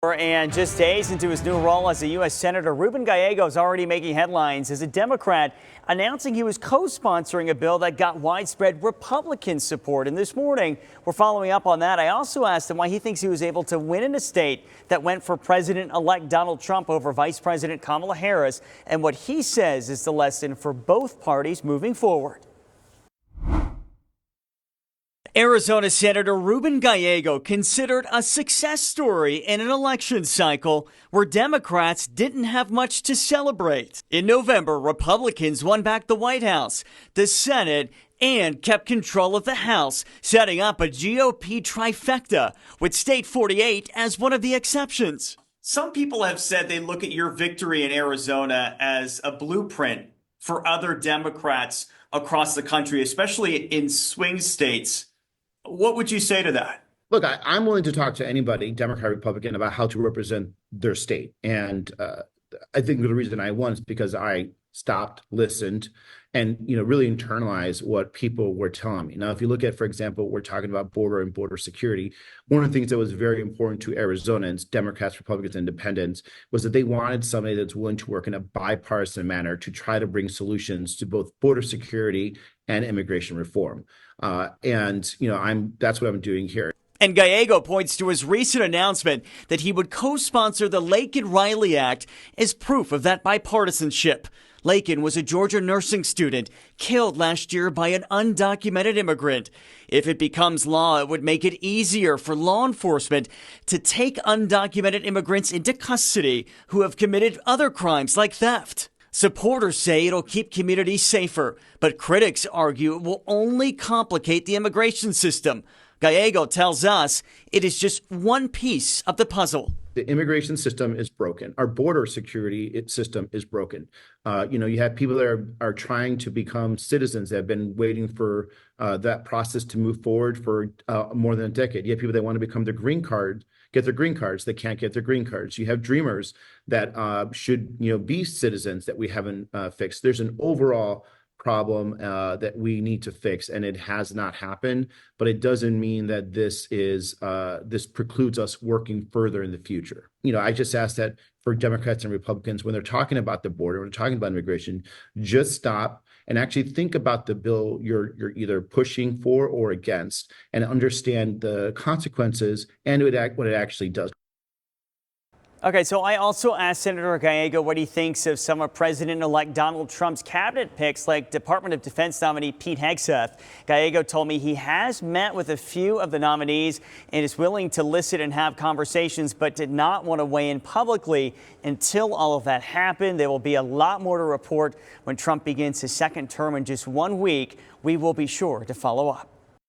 And just days into his new role as a U.S. Senator, Ruben Gallego is already making headlines as a Democrat, announcing he was co-sponsoring a bill that got widespread Republican support. And this morning, we're following up on that. I also asked him why he thinks he was able to win in a state that went for President-elect Donald Trump over Vice President Kamala Harris, and what he says is the lesson for both parties moving forward. Arizona Senator Ruben Gallego considered a success story in an election cycle where Democrats didn't have much to celebrate. In November, Republicans won back the White House, the Senate, and kept control of the House, setting up a GOP trifecta, with State 48 as one of the exceptions. Some people have said they look at your victory in Arizona as a blueprint for other Democrats across the country, especially in swing states. What would you say to that? Look, I'm willing to talk to anybody, Democrat, Republican, about how to represent their state. And I think the reason I won is because I stopped, listened, and really internalized what people were telling me. Now, if you look at, for example, we're talking about border and border security. One of the things that was very important to Arizonans, Democrats, Republicans, Independents, was that they wanted somebody that's willing to work in a bipartisan manner to try to bring solutions to both border security and immigration reform. That's what I'm doing here. And Gallego points to his recent announcement that he would co-sponsor the Laken-Riley Act as proof of that bipartisanship. Laken was a Georgia nursing student killed last year by an undocumented immigrant. If it becomes law, it would make it easier for law enforcement to take undocumented immigrants into custody who have committed other crimes like theft. Supporters say it'll keep communities safer, but critics argue it will only complicate the immigration system. Gallego tells us it is just one piece of the puzzle. The immigration system is broken. Our border security system is broken. You have people that are trying to become citizens that have been waiting for that process to move forward for more than a decade. You have people that want to become their green card, get their green cards. They can't get their green cards. You have dreamers that should be citizens that we haven't fixed. There's an overall problem that we need to fix, and it has not happened, but it doesn't mean that this precludes us working further in the future. I just ask that for Democrats and Republicans, when they're talking about the border, when they're talking about immigration, just stop and actually think about the bill you're either pushing for or against, and understand the consequences and what it actually does. Okay, so I also asked Senator Gallego what he thinks of some of President-elect Donald Trump's cabinet picks, like Department of Defense nominee Pete Hegseth. Gallego told me he has met with a few of the nominees and is willing to listen and have conversations, but did not want to weigh in publicly until all of that happened. There will be a lot more to report when Trump begins his second term in just 1 week. We will be sure to follow up.